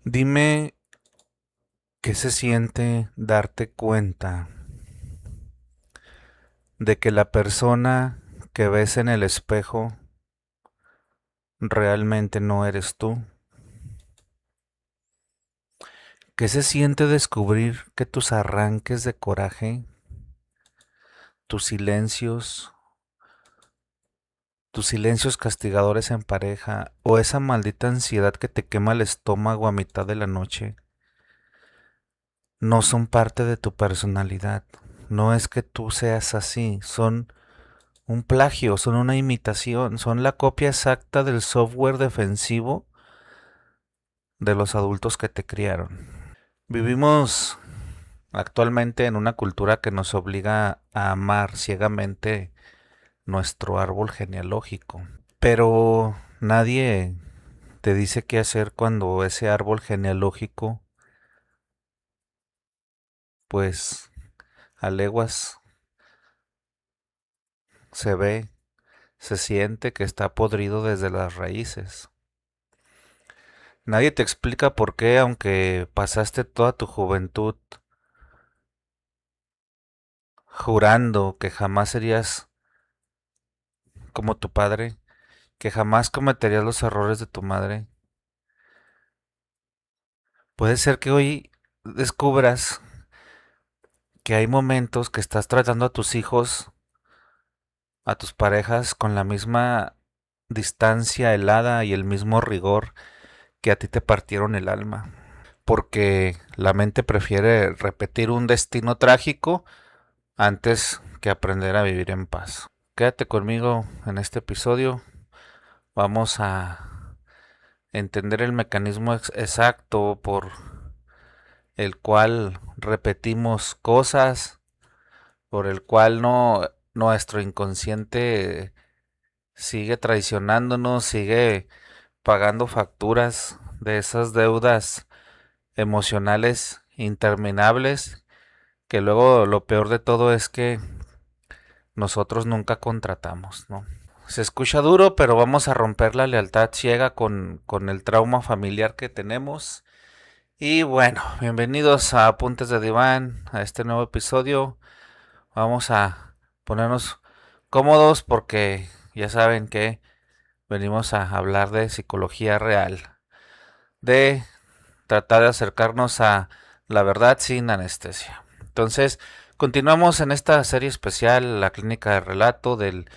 Dime qué se siente darte cuenta de que la persona que ves en el espejo realmente no eres tú. ¿Qué se siente descubrir que tus arranques de coraje, tus silencios, tus silencios castigadores en pareja o esa maldita ansiedad que te quema el estómago a mitad de la noche no son parte de tu personalidad? No es que tú seas así, son un plagio, son una imitación, son la copia exacta del software defensivo de los adultos que te criaron. Vivimos actualmente en una cultura que nos obliga a amar ciegamente nuestro árbol genealógico, pero nadie te dice qué hacer cuando ese árbol genealógico, pues a leguas se ve, se siente que está podrido desde las raíces. Nadie te explica por qué, aunque pasaste toda tu juventud jurando que jamás serías como tu padre, que jamás cometerías los errores de tu madre. Puede ser que hoy descubras que hay momentos que estás tratando a tus hijos, a tus parejas, con la misma distancia helada y el mismo rigor que a ti te partieron el alma. Porque la mente prefiere repetir un destino trágico antes que aprender a vivir en paz. Quédate conmigo en este episodio. Vamos a entender el mecanismo exacto por el cual repetimos cosas, por el cual nuestro inconsciente sigue traicionándonos, sigue pagando facturas de esas deudas emocionales interminables, que luego lo peor de todo es que nosotros nunca contratamos, ¿no? Se escucha duro, pero vamos a romper la lealtad ciega con el trauma familiar que tenemos. Y bueno, bienvenidos a Apuntes de Diván, a este nuevo episodio. Vamos a ponernos cómodos porque ya saben que venimos a hablar de psicología real, de tratar de acercarnos a la verdad sin anestesia. Entonces, continuamos en esta serie especial, la clínica de relato del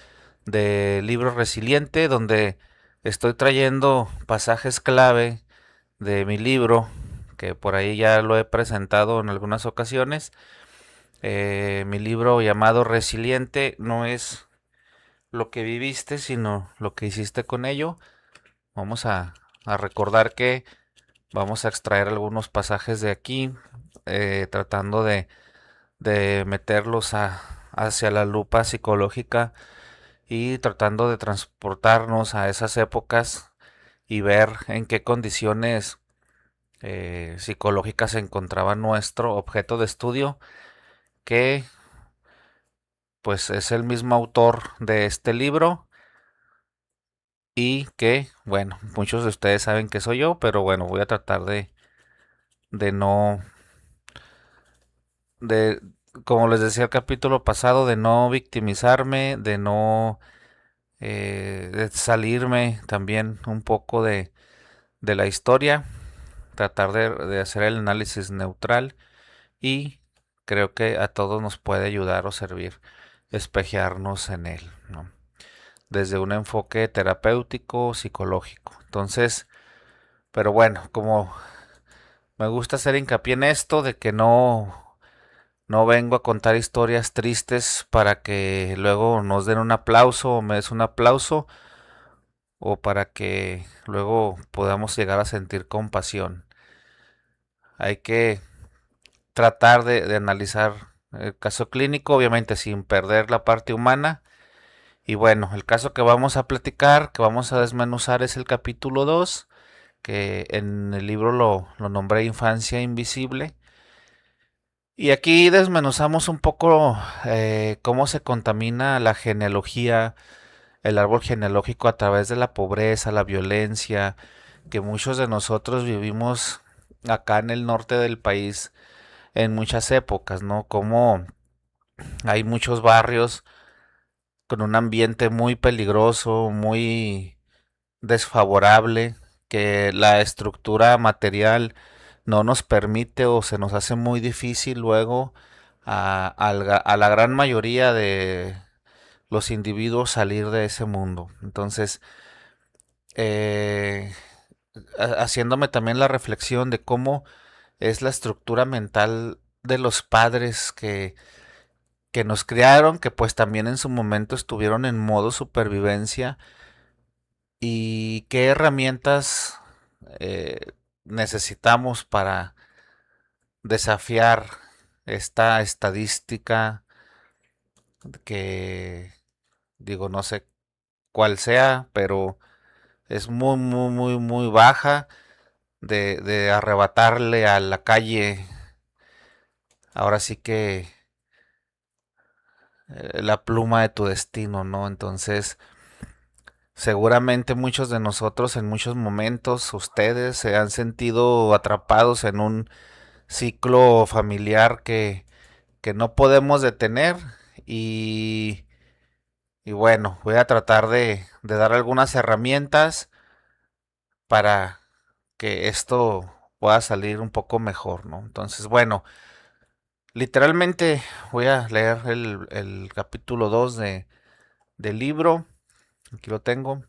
libro Resiliente, donde estoy trayendo pasajes clave de mi libro, que por ahí ya lo he presentado en algunas ocasiones. Mi libro llamado Resiliente no es lo que viviste, sino lo que hiciste con ello. Vamos a recordar que vamos a extraer algunos pasajes de aquí, tratando de meterlos hacia la lupa psicológica y tratando de transportarnos a esas épocas y ver en qué condiciones psicológicas se encontraba nuestro objeto de estudio, que pues es el mismo autor de este libro y que, bueno, muchos de ustedes saben que soy yo, pero bueno, voy a tratar de no, de, como les decía el capítulo pasado, de no victimizarme, de no de salirme también un poco de la historia, tratar de hacer el análisis neutral y creo que a todos nos puede ayudar o servir espejearnos en él, ¿no? Desde un enfoque terapéutico, psicológico. Entonces, pero bueno, como me gusta hacer hincapié en esto de que no vengo a contar historias tristes para que luego nos den un aplauso o me des un aplauso o para que luego podamos llegar a sentir compasión. Hay que tratar de analizar el caso clínico, obviamente sin perder la parte humana. Y bueno, el caso que vamos a platicar, que vamos a desmenuzar es el capítulo 2, que en el libro lo nombré Infancia Invisible. Y aquí desmenuzamos un poco cómo se contamina la genealogía, el árbol genealógico a través de la pobreza, la violencia, que muchos de nosotros vivimos acá en el norte del país en muchas épocas, ¿no? Como hay muchos barrios con un ambiente muy peligroso, muy desfavorable, que la estructura material no nos permite o se nos hace muy difícil luego a la gran mayoría de los individuos salir de ese mundo. Entonces, eh, haciéndome también la reflexión de cómo es la estructura mental de los padres que nos criaron, que pues también en su momento estuvieron en modo supervivencia y qué herramientas necesitamos para desafiar esta estadística que digo, no sé cuál sea, pero es muy, muy, muy, muy baja de arrebatarle a la calle, ahora sí que la pluma de tu destino, ¿no? Entonces, seguramente muchos de nosotros en muchos momentos, ustedes se han sentido atrapados en un ciclo familiar que no podemos detener y, y bueno, voy a tratar de dar algunas herramientas para que esto pueda salir un poco mejor, ¿no? Entonces, bueno, literalmente voy a leer el capítulo 2 del libro, aquí lo tengo.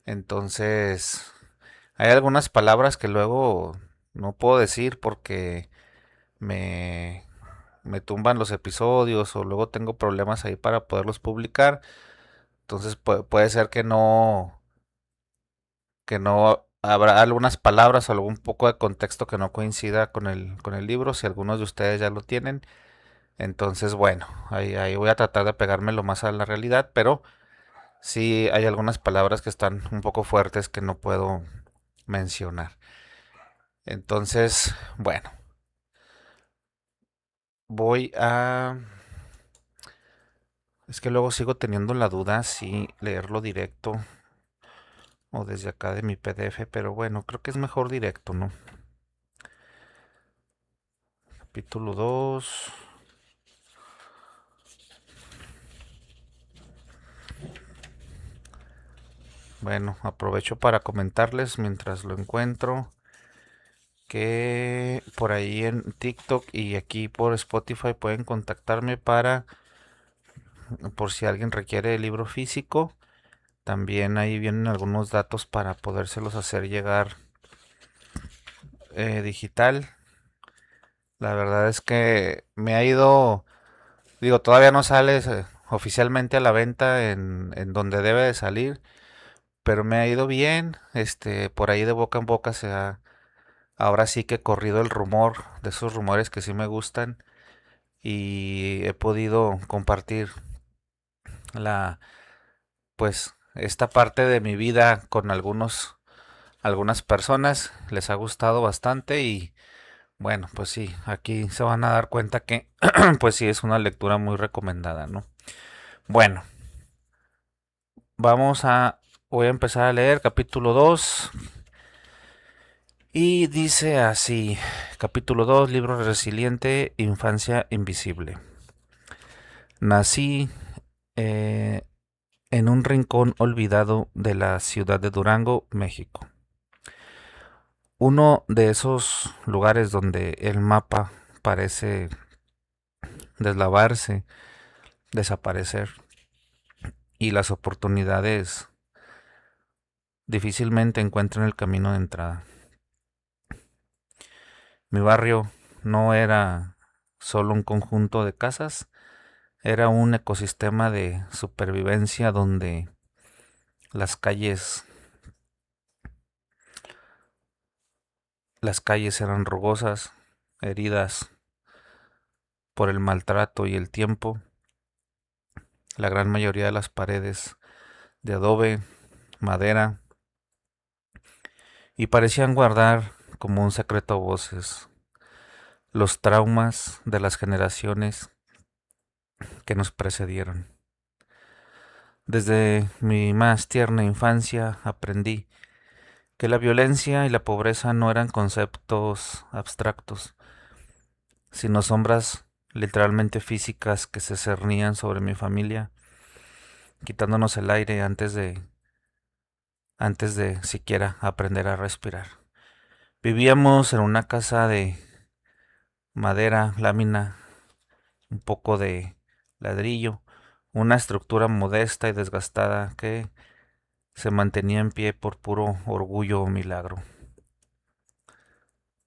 Entonces, hay algunas palabras que luego no puedo decir porque me, me tumban los episodios o luego tengo problemas ahí para poderlos publicar. Entonces puede ser que no habrá algunas palabras o algún poco de contexto que no coincida con el libro, si algunos de ustedes ya lo tienen. Entonces, bueno, ahí voy a tratar de pegármelo más a la realidad, pero sí hay algunas palabras que están un poco fuertes que no puedo mencionar. Entonces, bueno, voy a... Es que luego sigo teniendo la duda si leerlo directo o desde acá de mi PDF, pero bueno, creo que es mejor directo, ¿no? Capítulo 2. Bueno, aprovecho para comentarles mientras lo encuentro que por ahí en TikTok y aquí por Spotify pueden contactarme para, por si alguien requiere el libro físico. También ahí vienen algunos datos para podérselos hacer llegar digital. La verdad es que me ha ido, digo, todavía no sale oficialmente a la venta en donde debe de salir, pero me ha ido bien. Por ahí de boca en boca ahora sí que he corrido el rumor de esos rumores que sí me gustan y he podido compartir la, pues, esta parte de mi vida con algunas personas. Les ha gustado bastante y bueno, pues sí, aquí se van a dar cuenta que pues sí es una lectura muy recomendada, ¿no? Bueno, vamos a, voy a empezar a leer capítulo 2 y dice así, capítulo 2 libro resiliente, infancia invisible. Nací eh, en un rincón olvidado de la ciudad de Durango, México. Uno de esos lugares donde el mapa parece deslavarse, desaparecer y las oportunidades difícilmente encuentran el camino de entrada. Mi barrio no era solo un conjunto de casas, era un ecosistema de supervivencia donde las calles, las calles eran rugosas, heridas por el maltrato y el tiempo. La gran mayoría de las paredes de adobe, madera, y parecían guardar como un secreto a voces los traumas de las generaciones que nos precedieron. Desde mi más tierna infancia aprendí que la violencia y la pobreza no eran conceptos abstractos, sino sombras literalmente físicas que se cernían sobre mi familia, quitándonos el aire antes de siquiera aprender a respirar. Vivíamos en una casa de madera, lámina, un poco de ladrillo, una estructura modesta y desgastada que se mantenía en pie por puro orgullo o milagro,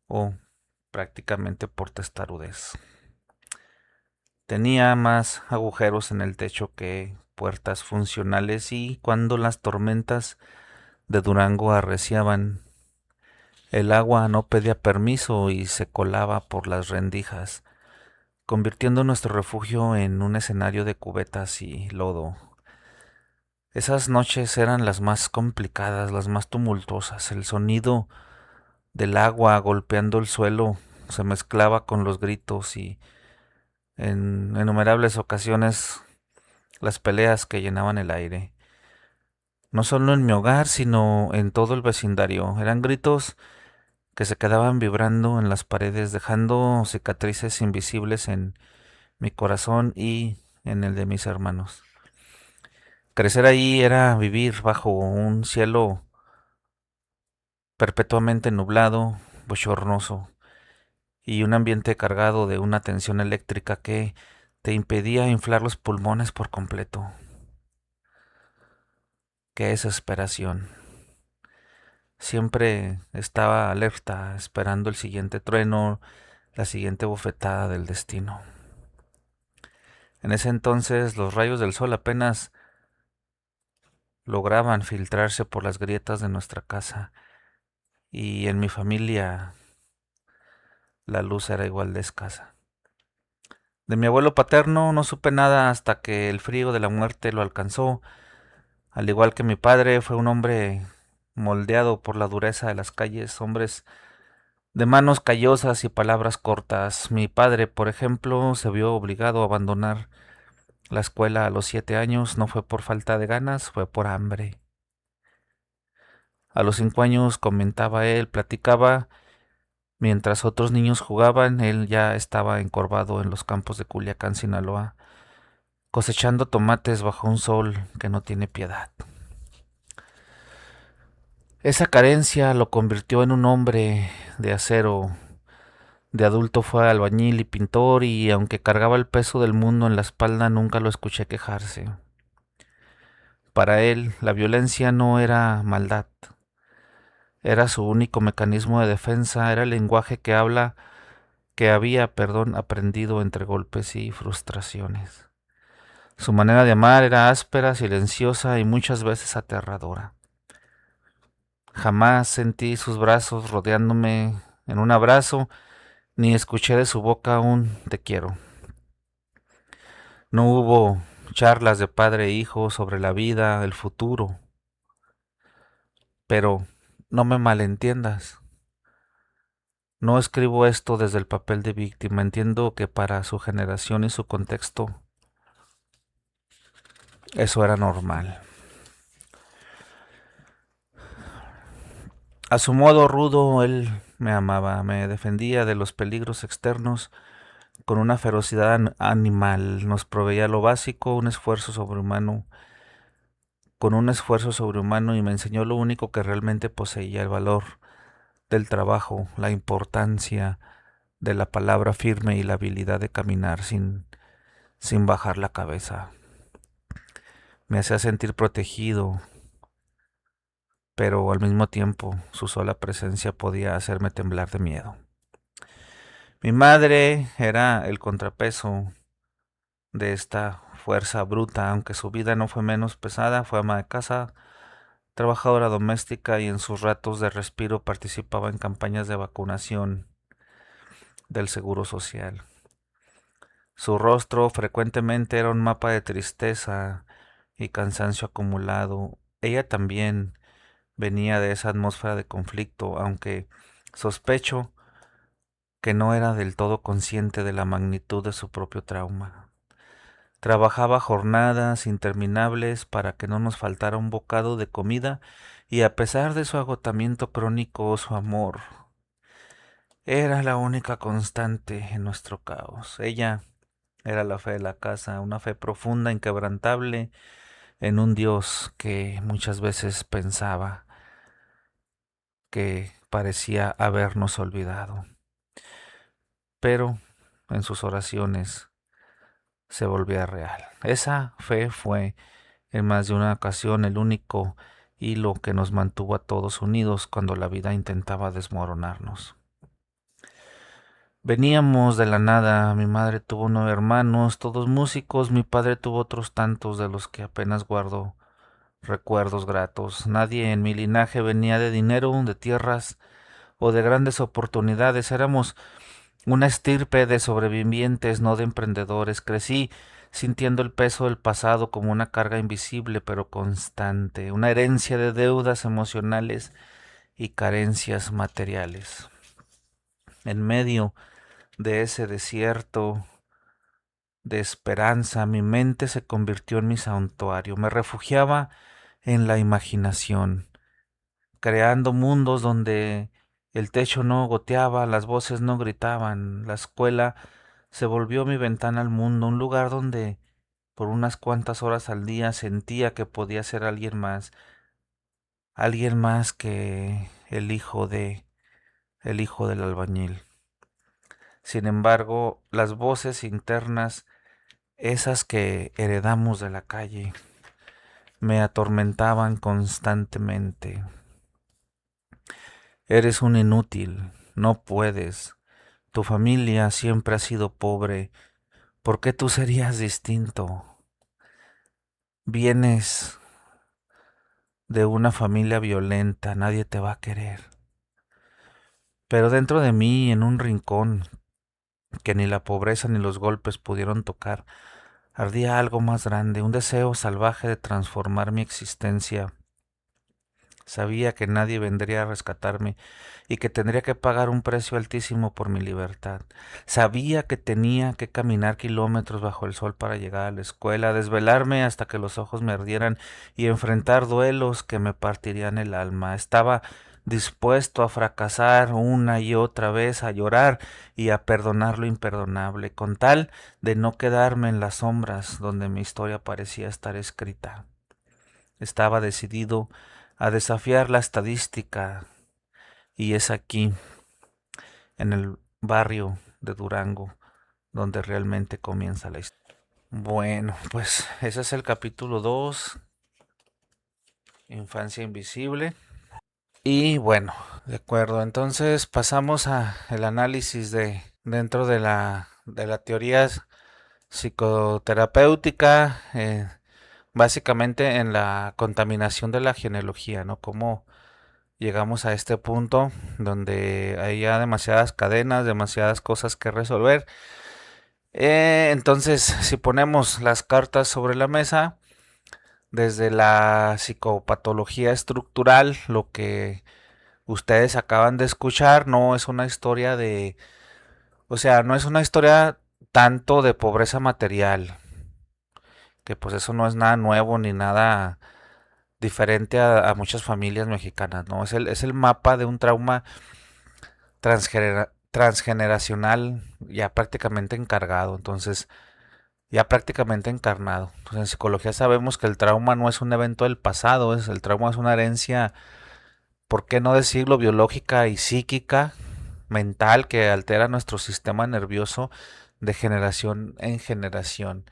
o prácticamente por testarudez. Tenía más agujeros en el techo que puertas funcionales y cuando las tormentas de Durango arreciaban, el agua no pedía permiso y se colaba por las rendijas, convirtiendo nuestro refugio en un escenario de cubetas y lodo. Esas noches eran las más complicadas, las más tumultuosas. El sonido del agua golpeando el suelo se mezclaba con los gritos y en innumerables ocasiones las peleas que llenaban el aire. No solo en mi hogar, sino en todo el vecindario. Eran gritos que se quedaban vibrando en las paredes, dejando cicatrices invisibles en mi corazón y en el de mis hermanos. Crecer ahí era vivir bajo un cielo perpetuamente nublado, bochornoso, y un ambiente cargado de una tensión eléctrica que te impedía inflar los pulmones por completo. Qué desesperación. Siempre estaba alerta, esperando el siguiente trueno, la siguiente bofetada del destino. En ese entonces los rayos del sol apenas lograban filtrarse por las grietas de nuestra casa, y en mi familia la luz era igual de escasa. De mi abuelo paterno no supe nada hasta que el frío de la muerte lo alcanzó. Al igual que mi padre, fue un hombre moldeado por la dureza de las calles, hombres de manos callosas y palabras cortas. Mi padre, por ejemplo, se vio obligado a abandonar la escuela a los 7 años. No fue por falta de ganas, fue por hambre. A los 5 años, comentaba él, platicaba, mientras otros niños jugaban, él ya estaba encorvado en los campos de Culiacán, Sinaloa, cosechando tomates bajo un sol que no tiene piedad. Esa carencia lo convirtió en un hombre de acero. De adulto fue albañil y pintor y aunque cargaba el peso del mundo en la espalda nunca lo escuché quejarse. Para él la violencia no era maldad, era su único mecanismo de defensa, era el lenguaje que había, aprendido entre golpes y frustraciones. Su manera de amar era áspera, silenciosa y muchas veces aterradora. Jamás sentí sus brazos rodeándome en un abrazo, ni escuché de su boca un te quiero. No hubo charlas de padre e hijo sobre la vida, el futuro. Pero no me malentiendas. No escribo esto desde el papel de víctima. Entiendo que para su generación y su contexto eso era normal. A su modo rudo, él me amaba, me defendía de los peligros externos con una ferocidad animal. Nos proveía lo básico, con un esfuerzo sobrehumano y me enseñó lo único que realmente poseía, el valor del trabajo, la importancia de la palabra firme y la habilidad de caminar sin bajar la cabeza. Me hacía sentir protegido, pero al mismo tiempo su sola presencia podía hacerme temblar de miedo. Mi madre era el contrapeso de esta fuerza bruta, aunque su vida no fue menos pesada, fue ama de casa, trabajadora doméstica y en sus ratos de respiro participaba en campañas de vacunación del Seguro Social. Su rostro frecuentemente era un mapa de tristeza y cansancio acumulado. Ella también venía de esa atmósfera de conflicto, aunque sospecho que no era del todo consciente de la magnitud de su propio trauma. Trabajaba jornadas interminables para que no nos faltara un bocado de comida y a pesar de su agotamiento crónico, su amor era la única constante en nuestro caos. Ella era la fe de la casa, una fe profunda, inquebrantable, en un Dios que muchas veces pensaba que parecía habernos olvidado, pero en sus oraciones se volvía real. Esa fe fue en más de una ocasión el único hilo que nos mantuvo a todos unidos cuando la vida intentaba desmoronarnos. Veníamos de la nada, mi madre tuvo 9 hermanos, todos músicos, mi padre tuvo otros tantos de los que apenas guardo recuerdos gratos. Nadie en mi linaje venía de dinero, de tierras o de grandes oportunidades. Éramos una estirpe de sobrevivientes, no de emprendedores. Crecí sintiendo el peso del pasado como una carga invisible pero constante, una herencia de deudas emocionales y carencias materiales. En medio de ese desierto de esperanza, mi mente se convirtió en mi santuario. Me refugiaba en la imaginación, creando mundos donde el techo no goteaba, las voces no gritaban. La escuela se volvió mi ventana al mundo, un lugar donde por unas cuantas horas al día sentía que podía ser alguien más que el hijo del albañil. Sin embargo, las voces internas, esas que heredamos de la calle, me atormentaban constantemente. Eres un inútil, no puedes. Tu familia siempre ha sido pobre. ¿Por qué tú serías distinto? Vienes de una familia violenta, nadie te va a querer. Pero dentro de mí, en un rincón que ni la pobreza ni los golpes pudieron tocar, ardía algo más grande, un deseo salvaje de transformar mi existencia. Sabía que nadie vendría a rescatarme y que tendría que pagar un precio altísimo por mi libertad. Sabía que tenía que caminar kilómetros bajo el sol para llegar a la escuela, desvelarme hasta que los ojos me ardieran y enfrentar duelos que me partirían el alma. Estaba dispuesto a fracasar una y otra vez, a llorar y a perdonar lo imperdonable, con tal de no quedarme en las sombras donde mi historia parecía estar escrita. Estaba decidido a desafiar la estadística y es aquí, en el barrio de Durango, donde realmente comienza la historia. Bueno, pues ese es el capítulo 2, Infancia Invisible. Y bueno, de acuerdo, entonces pasamos a el análisis de dentro de la teoría psicoterapéutica, básicamente en la contaminación de la genealogía, ¿no? Cómo llegamos a este punto donde hay ya demasiadas cadenas, demasiadas cosas que resolver. Entonces, si ponemos las cartas sobre la mesa, desde la psicopatología estructural, lo que ustedes acaban de escuchar no es una historia de, o sea, no es una historia tanto de pobreza material, que pues eso no es nada nuevo ni nada diferente a muchas familias mexicanas, ¿no? Es el mapa de un trauma transgeneracional ya prácticamente encargado, entonces ya prácticamente encarnado. Pues en psicología sabemos que el trauma no es un evento del pasado, el trauma es una herencia, ¿por qué no decirlo? Biológica y psíquica, mental, que altera nuestro sistema nervioso de generación en generación.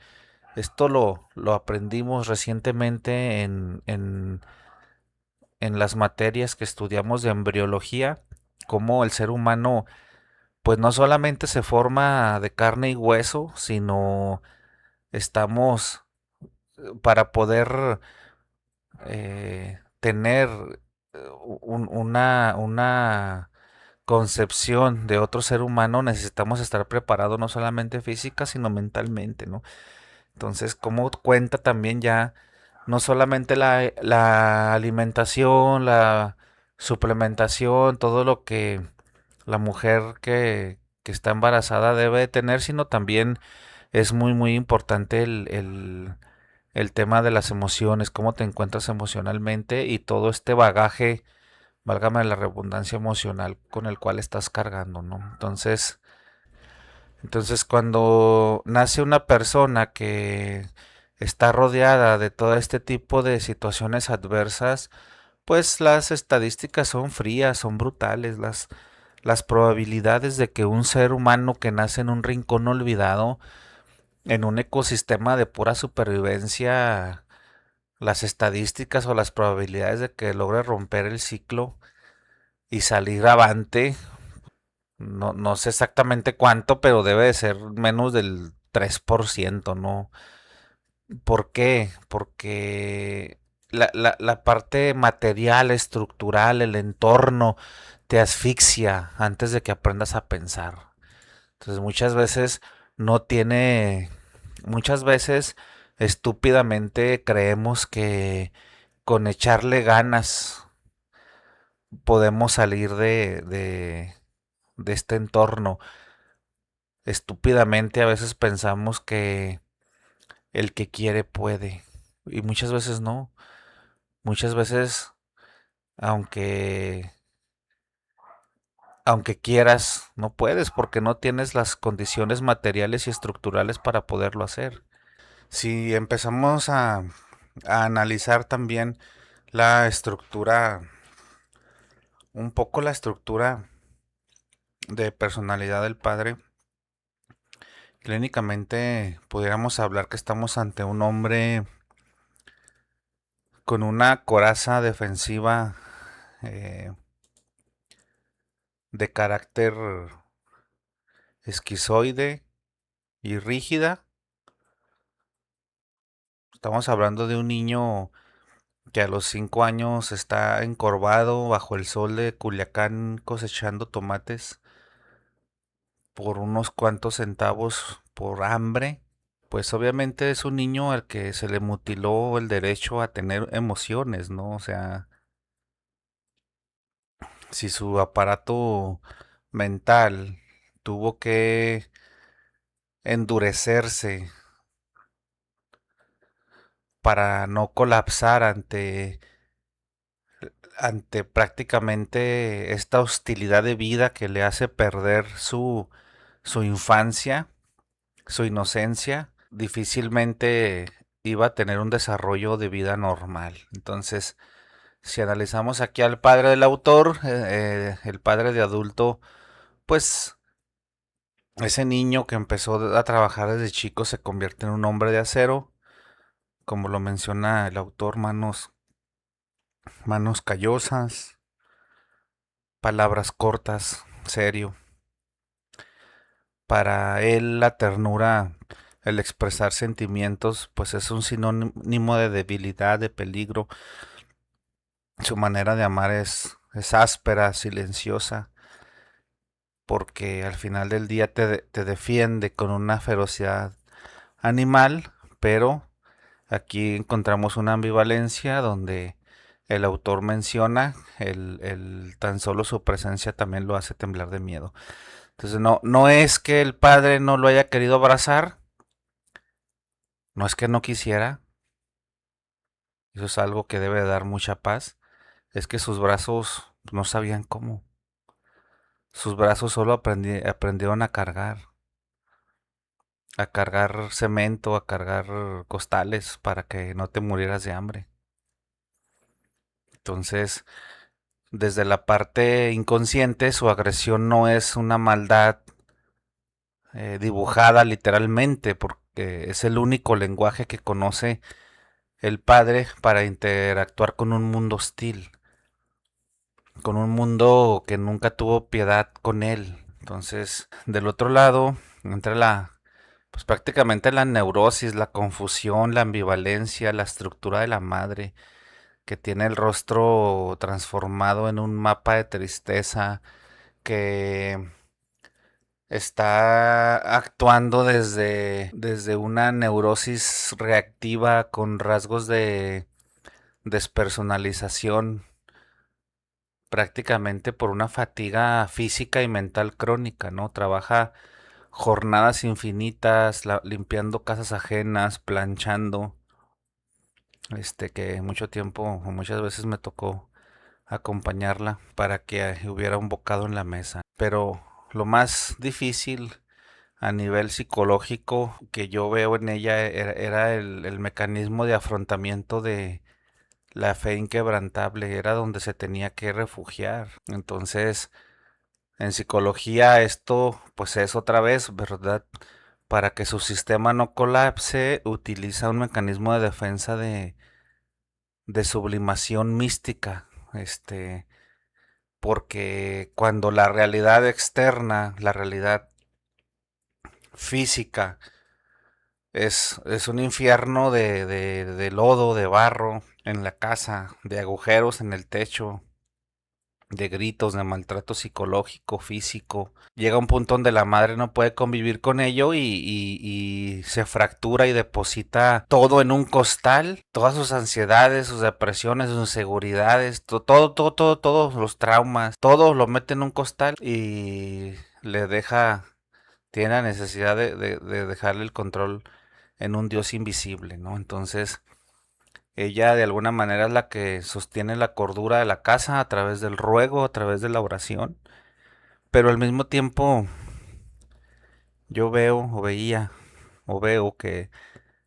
Esto lo aprendimos recientemente en las materias que estudiamos de embriología, cómo el ser humano pues no solamente se forma de carne y hueso, sino estamos para poder tener una concepción de otro ser humano, necesitamos estar preparados no solamente física, sino mentalmente, ¿no? Entonces, como cuenta también ya no solamente la alimentación, la suplementación, todo lo que la mujer que está embarazada debe de tener, sino también es muy, muy importante el tema de las emociones, cómo te encuentras emocionalmente y todo este bagaje, válgame la redundancia emocional con el cual estás cargando, ¿no? Entonces cuando nace una persona que está rodeada de todo este tipo de situaciones adversas, pues las estadísticas son frías, son brutales, las probabilidades de que un ser humano que nace en un rincón olvidado, en un ecosistema de pura supervivencia, las estadísticas o las probabilidades de que logre romper el ciclo y salir avante, no sé exactamente cuánto, pero debe de ser menos del 3%, ¿no? ¿Por qué? Porque la parte material, estructural, el entorno, te asfixia antes de que aprendas a pensar. Entonces no tiene, muchas veces estúpidamente creemos que con echarle ganas podemos salir de este entorno. Estúpidamente a veces pensamos que el que quiere puede y muchas veces no. Muchas veces, aunque, aunque quieras, no puedes porque no tienes las condiciones materiales y estructurales para poderlo hacer. Si empezamos a analizar también la estructura, un poco la estructura de personalidad del padre, clínicamente pudiéramos hablar que estamos ante un hombre con una coraza defensiva eh, de carácter esquizoide y rígida. Estamos hablando de un niño que a los 5 años está encorvado bajo el sol de Culiacán cosechando tomates por unos cuantos centavos por hambre. Pues obviamente es un niño al que se le mutiló el derecho a tener emociones, ¿no? O sea, si su aparato mental tuvo que endurecerse para no colapsar ante prácticamente esta hostilidad de vida que le hace perder su infancia, su inocencia, difícilmente iba a tener un desarrollo de vida normal. Entonces, si analizamos aquí al padre del autor, el padre de adulto, pues ese niño que empezó a trabajar desde chico se convierte en un hombre de acero, como lo menciona el autor, manos callosas, palabras cortas, serio. Para él la ternura, el expresar sentimientos, pues es un sinónimo de debilidad, de peligro. Su manera de amar es áspera, silenciosa, porque al final del día te defiende con una ferocidad animal, pero aquí encontramos una ambivalencia donde el autor menciona el tan solo su presencia también lo hace temblar de miedo. Entonces no es que el padre no lo haya querido abrazar, no es que no quisiera, eso es algo que debe dar mucha paz, es que sus brazos no sabían cómo, sus brazos solo aprendieron a cargar cemento, a cargar costales para que no te murieras de hambre. Entonces, desde la parte inconsciente, su agresión no es una maldad dibujada literalmente, porque es el único lenguaje que conoce el padre para interactuar con un mundo hostil, con un mundo que nunca tuvo piedad con él. Entonces, del otro lado, entra pues prácticamente la neurosis, la confusión, la ambivalencia, la estructura de la madre, que tiene el rostro transformado en un mapa de tristeza, que está actuando desde una neurosis reactiva con rasgos de despersonalización, prácticamente por una fatiga física y mental crónica, ¿no? Trabaja jornadas infinitas, limpiando casas ajenas, planchando, que mucho tiempo o muchas veces me tocó acompañarla para que hubiera un bocado en la mesa. Pero lo más difícil a nivel psicológico que yo veo en ella era el mecanismo de afrontamiento de la fe inquebrantable, era donde se tenía que refugiar. Entonces, en psicología esto pues es otra vez, ¿verdad? Para que su sistema no colapse, utiliza un mecanismo de defensa de sublimación mística, porque cuando la realidad externa, la realidad física, es un infierno de lodo, de barro en la casa, de agujeros en el techo, de gritos, de maltrato psicológico, físico. Llega un punto donde la madre no puede convivir con ello y se fractura y deposita todo en un costal, todas sus ansiedades, sus depresiones, sus inseguridades, todos los traumas, todo lo mete en un costal y le deja, tiene la necesidad de dejarle el control en un Dios invisible, ¿no? Entonces, ella de alguna manera es la que sostiene la cordura de la casa a través del ruego, a través de la oración, pero al mismo tiempo yo veo o veía o veo que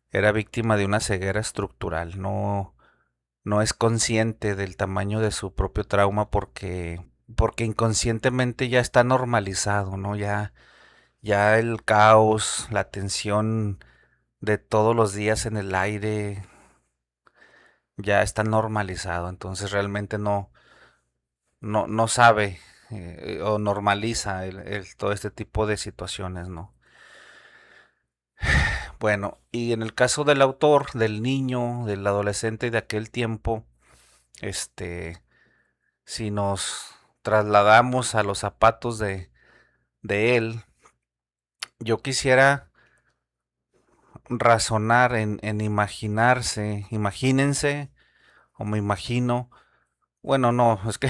era víctima de una ceguera estructural, no es consciente del tamaño de su propio trauma porque inconscientemente ya está normalizado, ¿no? Ya el caos, la tensión de todos los días en el aire ya está normalizado, entonces realmente no sabe o normaliza todo este tipo de situaciones, ¿no? Bueno, y en el caso del autor, del niño, del adolescente de aquel tiempo, este, si nos trasladamos a los zapatos de él, yo quisiera razonar en imaginarse, imagínense, o me imagino, bueno, no, es que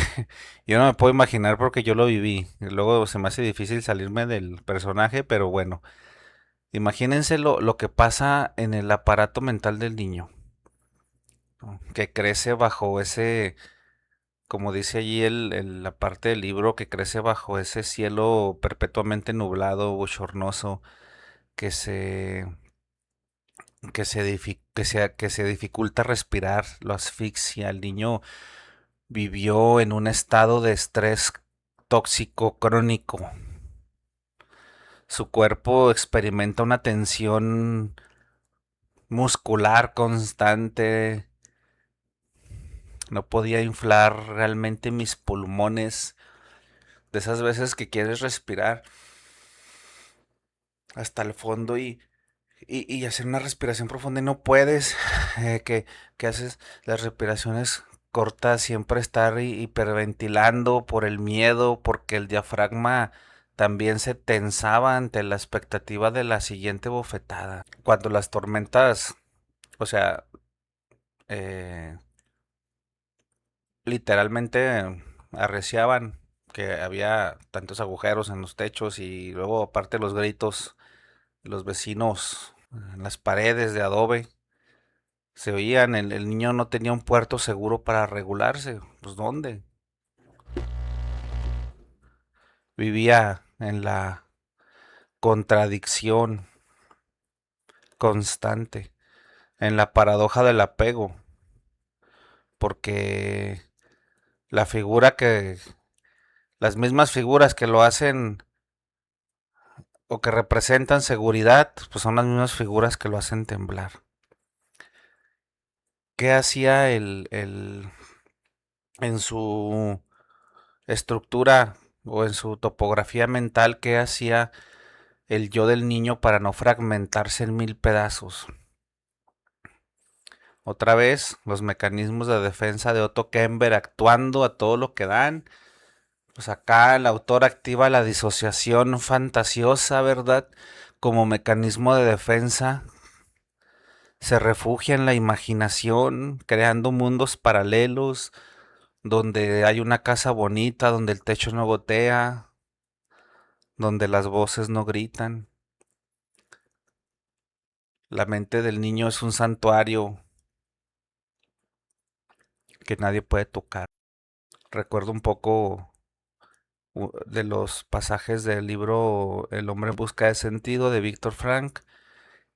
yo no me puedo imaginar porque yo lo viví, y luego se me hace difícil salirme del personaje, pero bueno, imagínense lo que pasa en el aparato mental del niño, ¿no? Que crece bajo ese, como dice allí la parte del libro, que crece bajo ese cielo perpetuamente nublado, bochornoso, que se, que se dificulta respirar, lo asfixia. El niño vivió en un estado de estrés tóxico crónico. Su cuerpo experimenta una tensión muscular constante. No podía inflar realmente mis pulmones. De esas veces que quieres respirar hasta el fondo y hacer una respiración profunda y no puedes. Que haces las respiraciones cortas, siempre estar hiperventilando por el miedo, porque el diafragma también se tensaba ante la expectativa de la siguiente bofetada. Cuando las tormentas, o sea, eh, literalmente arreciaban, que había tantos agujeros en los techos y luego aparte los gritos de los vecinos en las paredes de adobe se oían, el niño no tenía un puerto seguro para regularse, pues ¿dónde? Vivía en la contradicción constante, en la paradoja del apego, porque la figura que, las mismas figuras que lo hacen o que representan seguridad, pues son las mismas figuras que lo hacen temblar. ¿Qué hacía en su estructura o en su topografía mental, qué hacía el yo del niño para no fragmentarse en mil pedazos? Otra vez, los mecanismos de defensa de Otto Kemper actuando a todo lo que dan. Pues acá el autor activa la disociación fantasiosa, ¿verdad? Como mecanismo de defensa. Se refugia en la imaginación, creando mundos paralelos, donde hay una casa bonita, donde el techo no gotea, donde las voces no gritan. La mente del niño es un santuario que nadie puede tocar. Recuerdo un poco de los pasajes del libro El hombre en busca de sentido de Víctor Frank,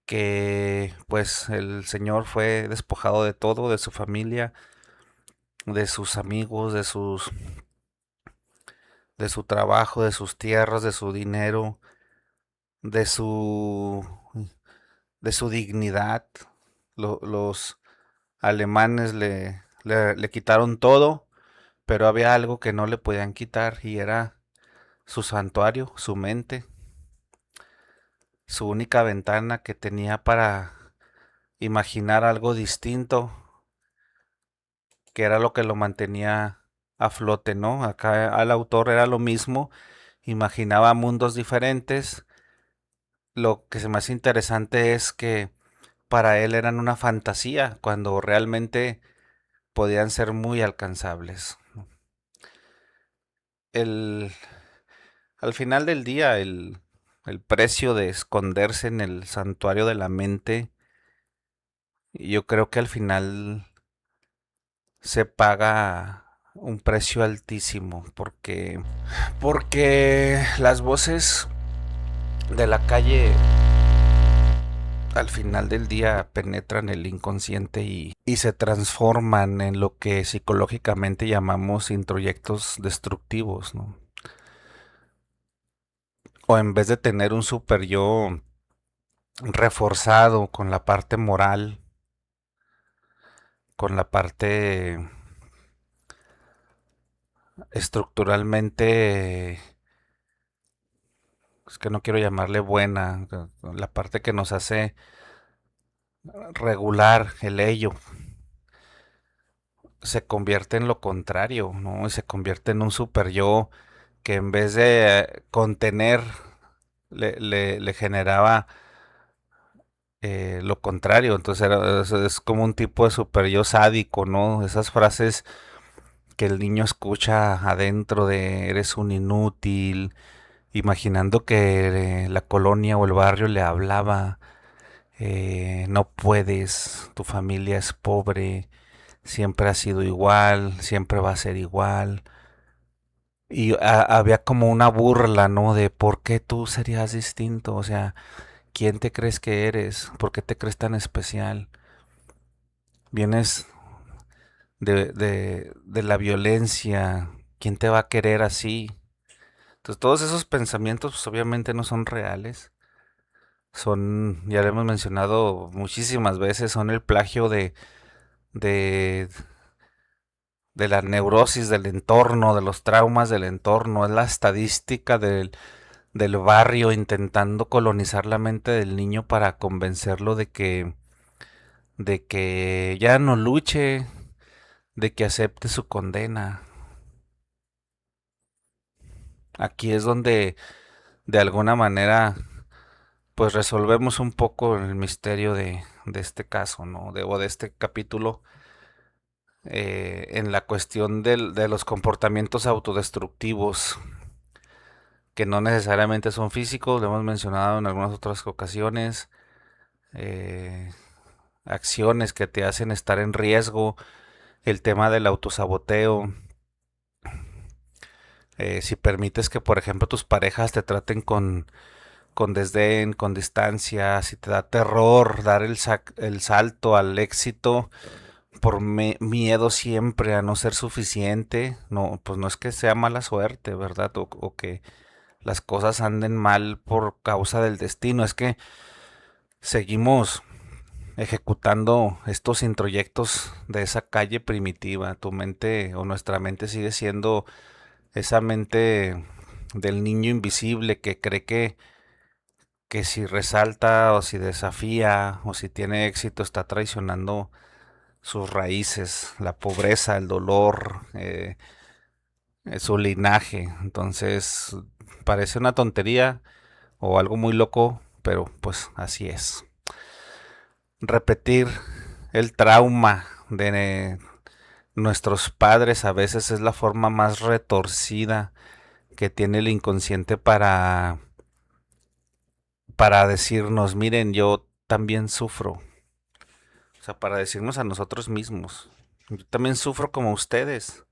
que pues el señor fue despojado de todo, de su familia, de sus amigos, de su trabajo, de sus tierras, de su dinero, de su de su dignidad. Los alemanes le quitaron todo, pero había algo que no le podían quitar y era su santuario, su mente, su única ventana que tenía para imaginar algo distinto, que era lo que lo mantenía a flote, ¿no? Acá al autor era lo mismo, imaginaba mundos diferentes. Lo que se me hace interesante es que para él eran una fantasía, cuando realmente podían ser muy alcanzables. El, Al final del día, el precio de esconderse en el santuario de la mente, yo creo que al final se paga un precio altísimo, porque las voces de la calle al final del día penetran el inconsciente y se transforman en lo que psicológicamente llamamos introyectos destructivos, ¿no? O en vez de tener un super yo reforzado con la parte moral, con la parte estructuralmente, es que no quiero llamarle buena, la parte que nos hace regular el ello, se convierte en lo contrario, ¿no? Y se convierte en un super yo que en vez de contener, le generaba lo contrario. Entonces es como un tipo de super yo sádico, ¿no? Esas frases que el niño escucha adentro de eres un inútil, imaginando que la colonia o el barrio le hablaba, no puedes, tu familia es pobre, siempre ha sido igual, siempre va a ser igual. Y había como una burla, ¿no? De por qué tú serías distinto, o sea, ¿quién te crees que eres? ¿Por qué te crees tan especial? Vienes de la violencia, ¿quién te va a querer así? Entonces todos esos pensamientos pues, obviamente no son reales, son, ya lo hemos mencionado muchísimas veces, son el plagio de, de la neurosis del entorno, de los traumas del entorno, es la estadística del barrio intentando colonizar la mente del niño para convencerlo de que ya no luche, de que acepte su condena. Aquí es donde de alguna manera pues resolvemos un poco el misterio de este caso, ¿no? O de este capítulo, en la cuestión de los comportamientos autodestructivos, que no necesariamente son físicos, lo hemos mencionado en algunas otras ocasiones, eh, acciones que te hacen estar en riesgo, el tema del autosaboteo, si permites que, por ejemplo, tus parejas te traten con desdén, con distancia, si te da terror dar el salto al éxito por miedo siempre a no ser suficiente, no, pues no es que sea mala suerte, ¿verdad? O que las cosas anden mal por causa del destino, es que seguimos ejecutando estos introyectos de esa calle primitiva. Tu mente o nuestra mente sigue siendo esa mente del niño invisible que cree que si resalta o si desafía o si tiene éxito está traicionando sus raíces, la pobreza, el dolor, su linaje. Entonces parece una tontería o algo muy loco, pero pues así es. Repetir el trauma de nuestros padres a veces es la forma más retorcida que tiene el inconsciente para decirnos, miren, yo también sufro. O sea, para decirnos a nosotros mismos. Yo también sufro como ustedes.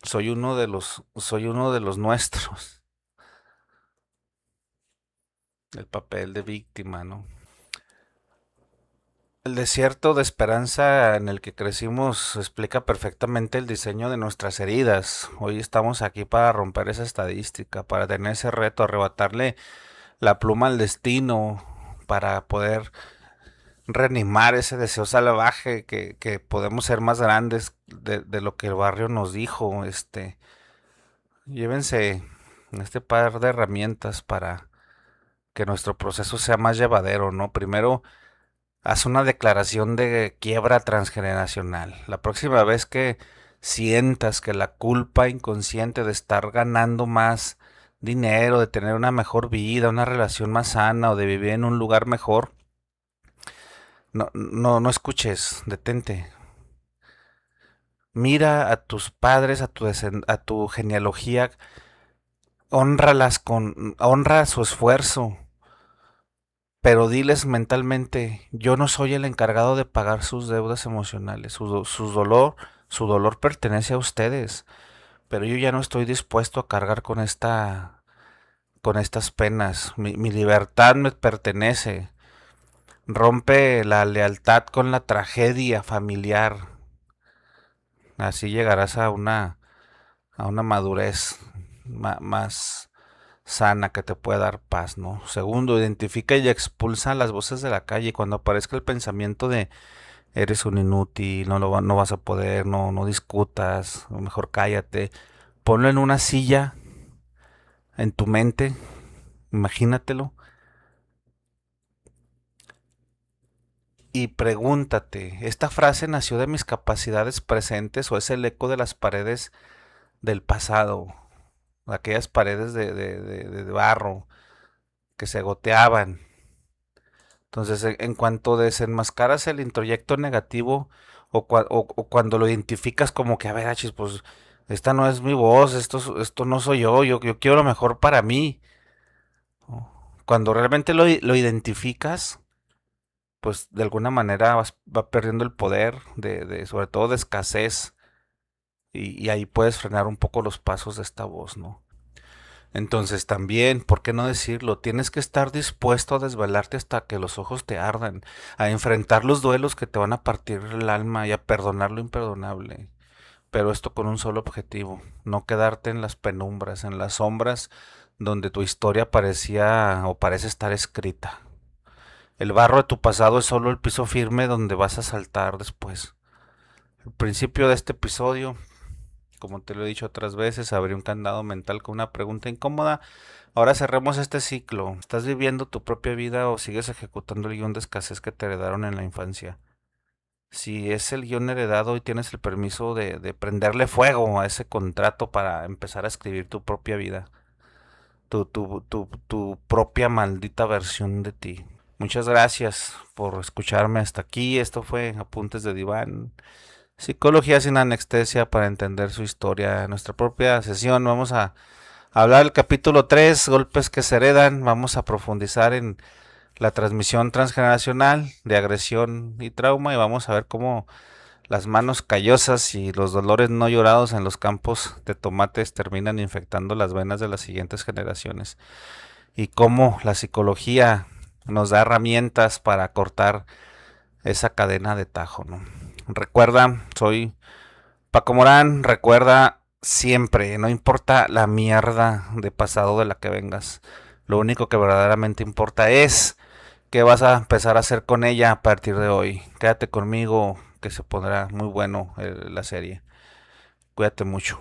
Soy uno de los nuestros. El papel de víctima, ¿no? El desierto de esperanza en el que crecimos explica perfectamente el diseño de nuestras heridas. Hoy estamos aquí para romper esa estadística, para tener ese reto, arrebatarle la pluma al destino, para poder reanimar ese deseo salvaje que podemos ser más grandes de lo que el barrio nos dijo. Llévense este par de herramientas para que nuestro proceso sea más llevadero, ¿no? Primero, haz una declaración de quiebra transgeneracional. La próxima vez que sientas que la culpa inconsciente de estar ganando más dinero, de tener una mejor vida, una relación más sana o de vivir en un lugar mejor, no escuches, detente. Mira a tus padres, a tu genealogía, honra su esfuerzo, pero diles mentalmente, yo no soy el encargado de pagar sus deudas emocionales, su dolor pertenece a ustedes, pero yo ya no estoy dispuesto a cargar con estas penas. Mi libertad me pertenece. Rompe la lealtad con la tragedia familiar. Así llegarás a una madurez más sana que te pueda dar paz, ¿no? Segundo, identifica y expulsa las voces de la calle. Cuando aparezca el pensamiento de eres un inútil, no vas a poder, no discutas, o mejor cállate. Ponlo en una silla en tu mente, imagínatelo, y pregúntate, ¿esta frase nació de mis capacidades presentes o es el eco de las paredes del pasado? Aquellas paredes de barro que se goteaban. Entonces, en cuanto desenmascaras el introyecto negativo o cuando lo identificas como que, a ver, achis, pues esta no es mi voz, esto no soy yo quiero lo mejor para mí. Cuando realmente lo identificas, pues de alguna manera va perdiendo el poder sobre todo de escasez, y ahí puedes frenar un poco los pasos de esta voz, ¿no? Entonces también, ¿por qué no decirlo? Tienes que estar dispuesto a desvelarte hasta que los ojos te ardan, a enfrentar los duelos que te van a partir el alma y a perdonar lo imperdonable. Pero esto con un solo objetivo, no quedarte en las penumbras, en las sombras donde tu historia parecía o parece estar escrita. El barro de tu pasado es solo el piso firme donde vas a saltar después. Al principio de este episodio, como te lo he dicho otras veces, abrí un candado mental con una pregunta incómoda. Ahora cerremos este ciclo. ¿Estás viviendo tu propia vida o sigues ejecutando el guión de escasez que te heredaron en la infancia? Si es el guión heredado y tienes el permiso de prenderle fuego a ese contrato para empezar a escribir tu propia vida, tu propia maldita versión de ti. Muchas gracias por escucharme hasta aquí. Esto fue Apuntes de Diván. Psicología sin anestesia para entender su historia. En nuestra propia sesión vamos a hablar del capítulo 3, golpes que se heredan. Vamos a profundizar en la transmisión transgeneracional de agresión y trauma y vamos a ver cómo las manos callosas y los dolores no llorados en los campos de tomates terminan infectando las venas de las siguientes generaciones y cómo la psicología nos da herramientas para cortar esa cadena de tajo, ¿no? Recuerda, soy Paco Morán, recuerda siempre, no importa la mierda de pasado de la que vengas, lo único que verdaderamente importa es qué vas a empezar a hacer con ella a partir de hoy. Quédate conmigo, que se pondrá muy bueno la serie. Cuídate mucho.